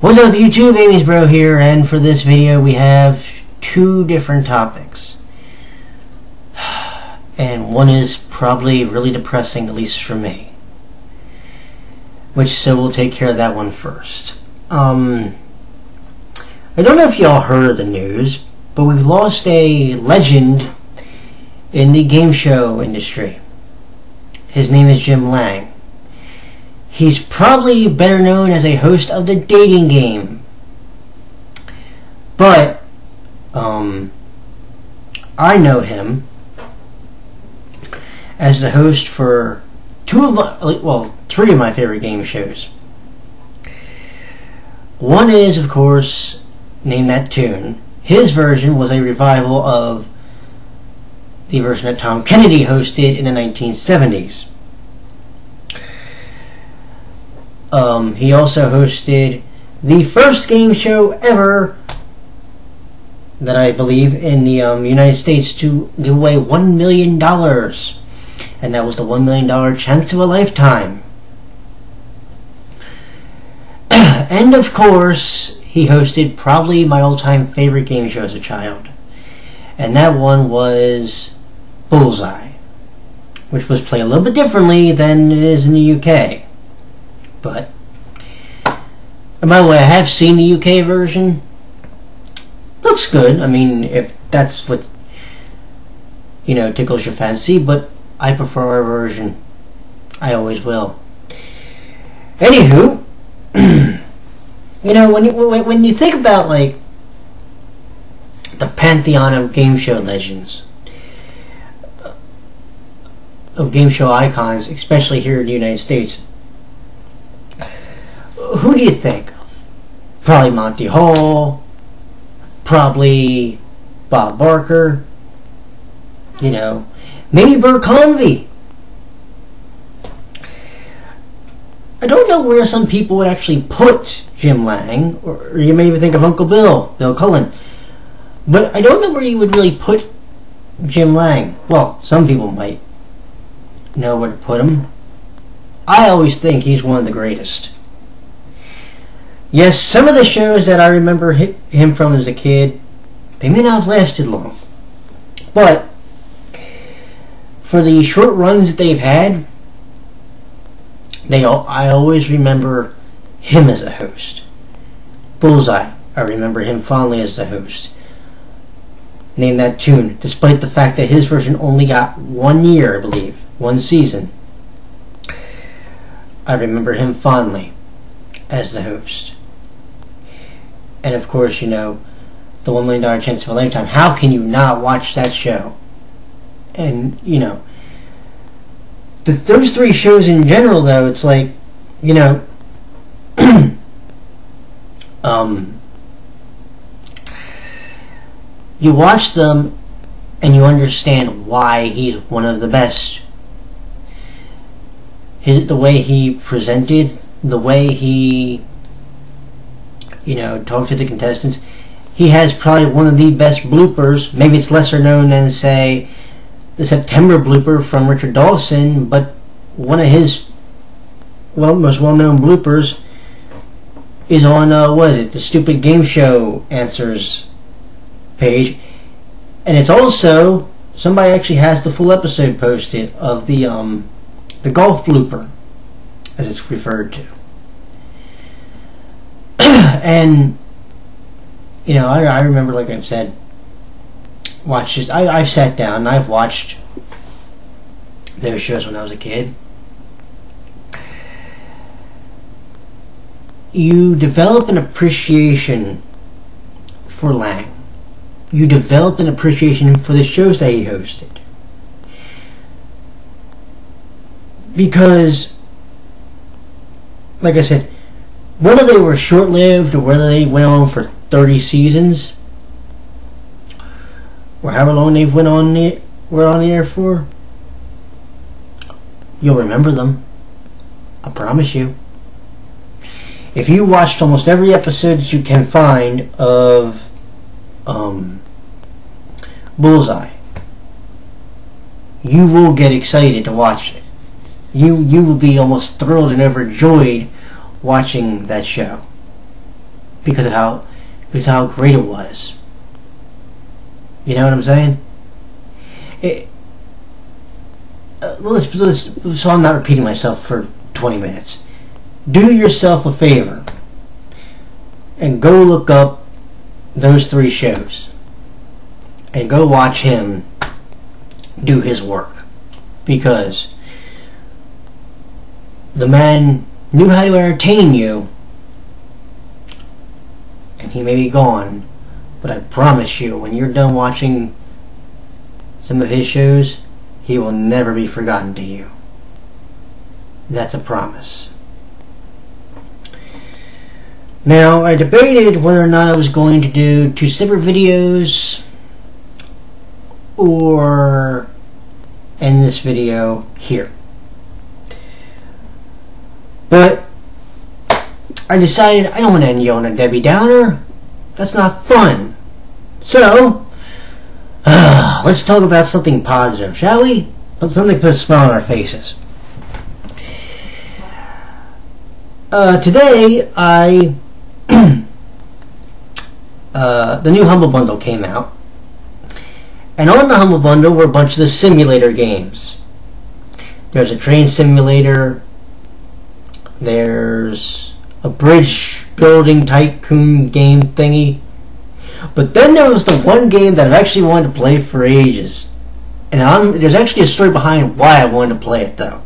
What's up YouTube, Amy's Bro here, and for this video we have two different topics. And one is probably really depressing, at least for me. So we'll take care of that one first. I don't know if y'all heard of the news, but we've lost a legend in the game show industry. His name is Jim Lange. He's probably better known as a host of the dating game. But, I know him as the host for three of my favorite game shows. One is, of course, Name That Tune. His version was a revival of the version that Tom Kennedy hosted in the 1970s. He also hosted the first game show ever that I believe in the United States to give away $1 million. And that was the $1 million chance of a lifetime. And of course, he hosted probably my all-time favorite game show as a child. And that one was Bullseye, which was played a little bit differently than it is in the UK. But, and by the way, I have seen the UK version. Looks good. I mean, if that's what, tickles your fancy, but I prefer our version. I always will. Anywho, when you think about, like, the pantheon of game show legends, of game show icons, especially here in the United States, who do you think of? Probably Monty Hall, probably Bob Barker, maybe Bert Convy. I don't know where some people would actually put Jim Lange, or you may even think of Uncle Bill Cullen, but I don't know where you would really put Jim Lange. Well, some people might know where to put him. I always think he's one of the greatest. Yes, some of the shows that I remember him from as a kid, they may not have lasted long. But for the short runs that they've had, I always remember him as a host. Bullseye, I remember him fondly as the host. Name That Tune, despite the fact that his version only got 1 year, I believe, 1 season. I remember him fondly as the host. And of course, the $1 million chance of a lifetime. How can you not watch that show? And, those three shows in general, though, it's like, you watch them and you understand why he's one of the best. The way he presented, the way he talk to the contestants. He has probably one of the best bloopers. Maybe it's lesser known than, say, the September blooper from Richard Dawson, but one of his most well-known bloopers is on, the Stupid Game Show Answers page. And it's also, somebody actually has the full episode posted of the golf blooper, as it's referred to. And, I remember, like I've said, I've sat down and I've watched those shows when I was a kid. You develop an appreciation for Lange. You develop an appreciation for the shows that he hosted. Because, like I said, whether they were short-lived or whether they went on for 30 seasons, or however long they've were on the air for, you'll remember them. I promise you. If you watched almost every episode that you can find of Bullseye, you will get excited to watch it. You will be almost thrilled and overjoyed watching that show. because of how great it was. You know what I'm saying? So I'm not repeating myself for 20 minutes. Do yourself a favor and go look up those 3 shows and go watch him do his work, because the man knew how to entertain you, and he may be gone, but I promise you, when you're done watching some of his shows, he will never be forgotten to you. That's a promise. Now, I debated whether or not I was going to do 2 separate videos or end this video here. But I decided I don't want to end you on a Debbie Downer. That's not fun. So, let's talk about something positive, shall we? Something to put a smile on our faces. Today, the new Humble Bundle came out. And on the Humble Bundle were a bunch of the simulator games. There's a train simulator. There's a bridge building tycoon game thingy. But then there was the one game that I've actually wanted to play for ages. And there's actually a story behind why I wanted to play it, though.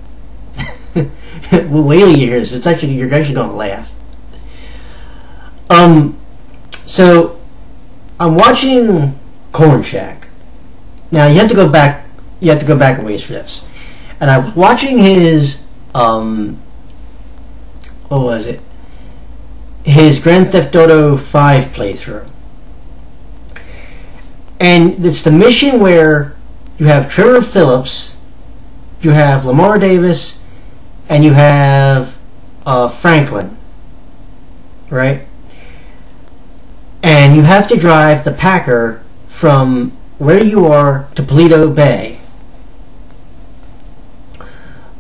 Well, wait till you hear this. You're actually going to laugh. So I'm watching Corn Shack. Now you have to go back. You have to go back a ways for this. And I was watching his what was it? His Grand Theft Auto 5 playthrough. And it's the mission where you have Trevor Phillips, you have Lamar Davis, and you have Franklin, right? And you have to drive the Packer from where you are to Paleto Bay.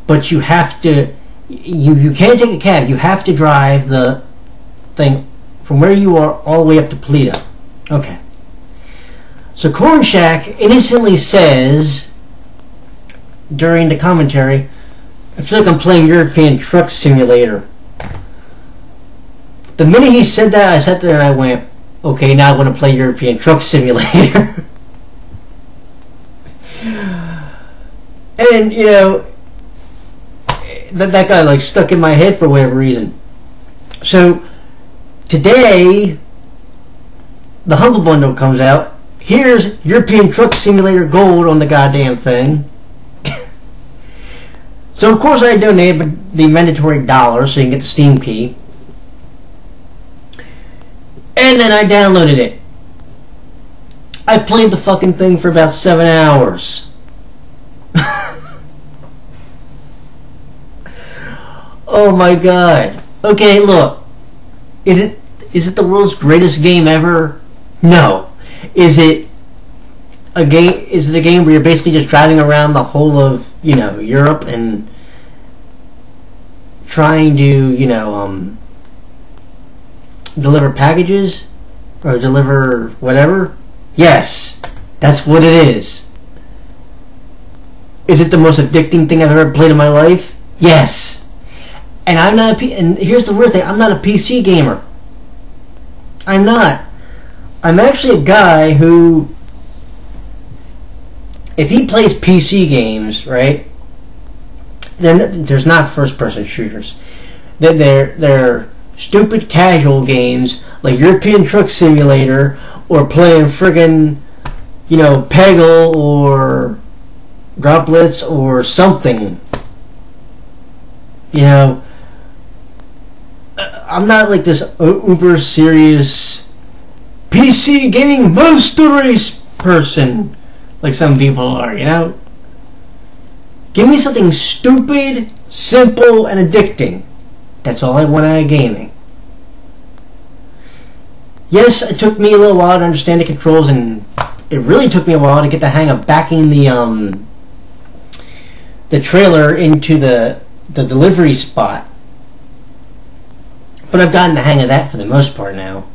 But you have to, you can't take a cab. You have to drive the thing from where you are all the way up to Paleto. Okay. So Corn Shack innocently says during the commentary, I feel like I'm playing European Truck Simulator. The minute he said that, I sat there and I went, okay, now I want to play European Truck Simulator. And, you know, that got like stuck in my head for whatever reason. So today, the Humble Bundle comes out. Here's European Truck Simulator Gold on the goddamn thing. So of course I donated the mandatory $1 so you can get the Steam key. And then I downloaded it. I played the fucking thing for about 7 hours. Oh my god. Okay, look. Is it the world's greatest game ever? No. Is it a game where you're basically just driving around the whole of, you know, Europe and trying to, you know, deliver packages or deliver whatever? Yes. That's what it is. Is it the most addicting thing I've ever played in my life? Yes. And I'm not and here's the weird thing, I'm not a PC gamer. I'm not. I'm actually a guy who, if he plays PC games, right, there's not first-person shooters. They're stupid casual games like European Truck Simulator or playing friggin', you know, Peggle or Droplets or something. You know, I'm not like this uber serious PC gaming monster race person like some people are, you know. Give me something stupid, simple, and addicting. That's all I want out of gaming. Yes, it took me a little while to understand the controls, and it really took me a while to get the hang of backing the trailer into the delivery spot. But I've gotten the hang of that for the most part now.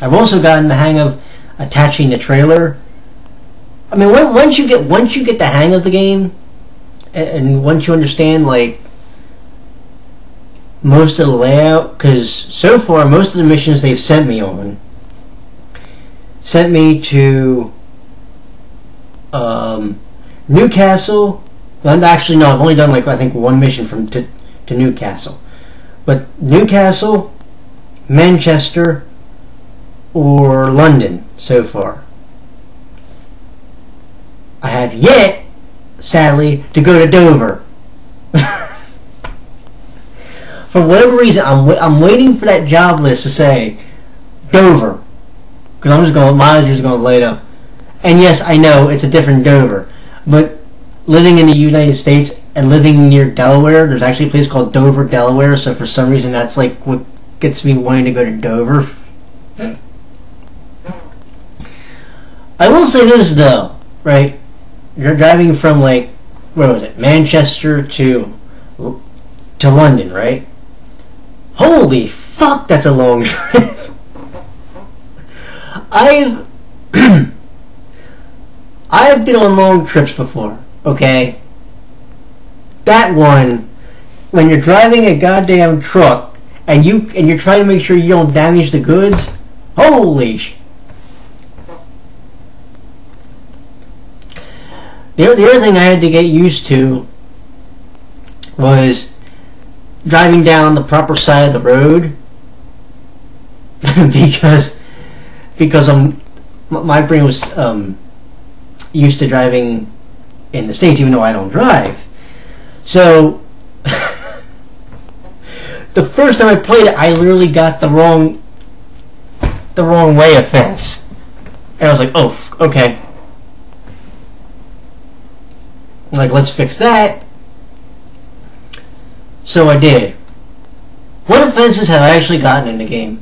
I've also gotten the hang of attaching the trailer. I mean, once you get the hang of the game, and once you understand like most of the layout, because so far most of the missions they've sent me to Newcastle. Well, actually, no, I've only done like I think one mission to Newcastle, but Newcastle, Manchester, or London so far. I have yet, sadly, to go to Dover. For whatever reason, I'm waiting for that job list to say Dover, because I'm just going, mileage is going to light up. And yes, I know it's a different Dover, but living in the United States and living near Delaware, there's actually a place called Dover, Delaware. So for some reason, that's like what gets me wanting to go to Dover. I will say this though, right? You're driving from like, where was it, Manchester to London, right? Holy fuck, that's a long trip. I've been on long trips before, okay? That one, when you're driving a goddamn truck and you're trying to make sure you don't damage the goods, holy sh. The other thing I had to get used to was driving down the proper side of the road because my brain was used to driving in the States, even though I don't drive. So the first time I played it, I literally got the wrong way of fence, and I was like, oh, okay. Like, let's fix that. So I did. What offenses have I actually gotten in the game?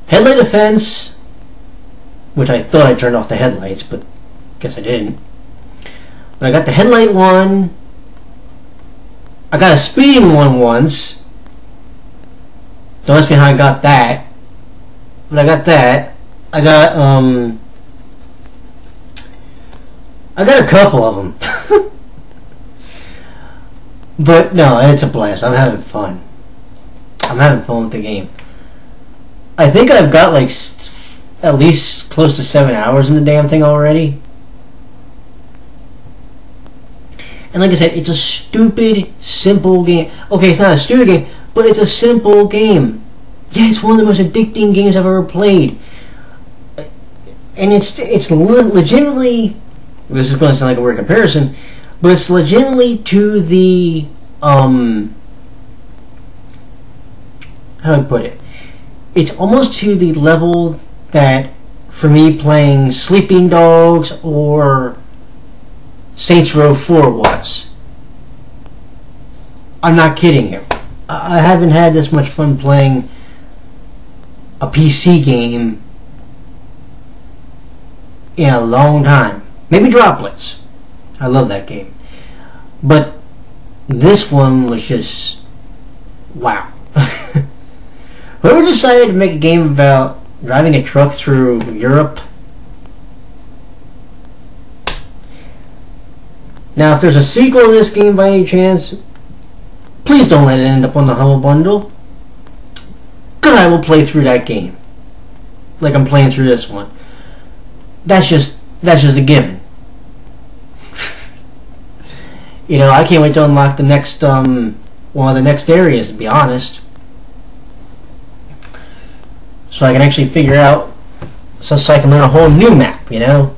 Headlight offense, which I thought I turned off the headlights, but guess I didn't. But I got the headlight one. I got a speeding one once. Don't ask me how I got that. But I got that. I got a couple of them. But no, it's a blast. I'm having fun. I'm having fun with the game. I think I've got like at least close to 7 hours in the damn thing already. And like I said, it's a stupid, simple game. Okay, it's not a stupid game, but it's a simple game. Yeah, it's one of the most addicting games I've ever played. And it's legitimately, this is going to sound like a weird comparison, but it's legitimately to the, how do I put it? It's almost to the level that, for me, playing Sleeping Dogs or Saints Row 4 was. I'm not kidding you. I haven't had this much fun playing a PC game in a long time. Maybe Droplets. I love that game. But this one was just wow. Whoever decided to make a game about driving a truck through Europe. Now, if there's a sequel to this game by any chance, please don't let it end up on the Humble Bundle, because I will play through that game like I'm playing through this one. That's just a given. You know, I can't wait to unlock the next one of the next areas, to be honest, so I can actually figure out, so I can learn a whole new map. You know,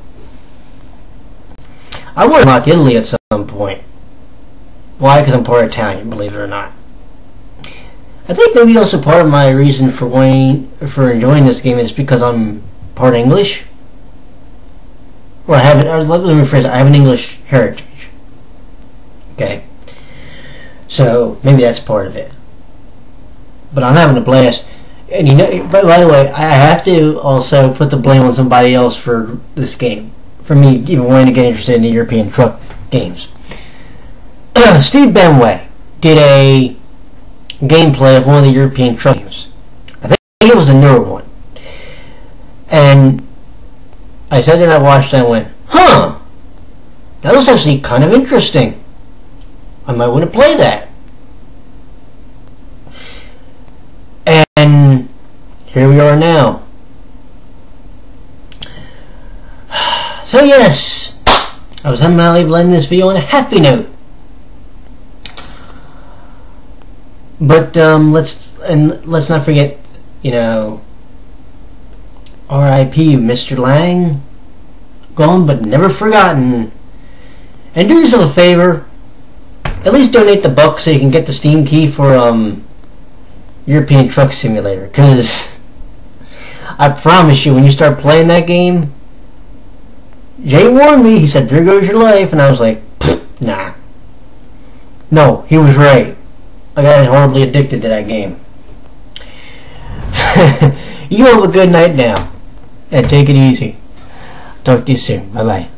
I want to unlock Italy at some point. Why? Because I'm part Italian, believe it or not. I think maybe also part of my reason for enjoying this game is because I'm part English. Or let me rephrase it, I have an English heritage. Okay. So maybe that's part of it. But I'm having a blast. And you know, by the way, I have to also put the blame on somebody else for this game. For me even wanting to get interested in the European truck games. Steve Benway did a gameplay of one of the European truck games. I think it was a newer one. And I sat there and I watched it and I went, huh, that was actually kind of interesting. I might want to play that. And here we are now. So yes, I was unmildly blending this video on a happy note. But let's not forget, you know, R.I.P. Mr. Lange, gone but never forgotten. And do yourself a favor, at least donate the $1 so you can get the Steam key for European Truck Simulator. Because I promise you, when you start playing that game, Jay warned me. He said, "There goes your life," and I was like, nah. No, he was right. I got horribly addicted to that game. You have a good night now, and take it easy. Talk to you soon. Bye bye.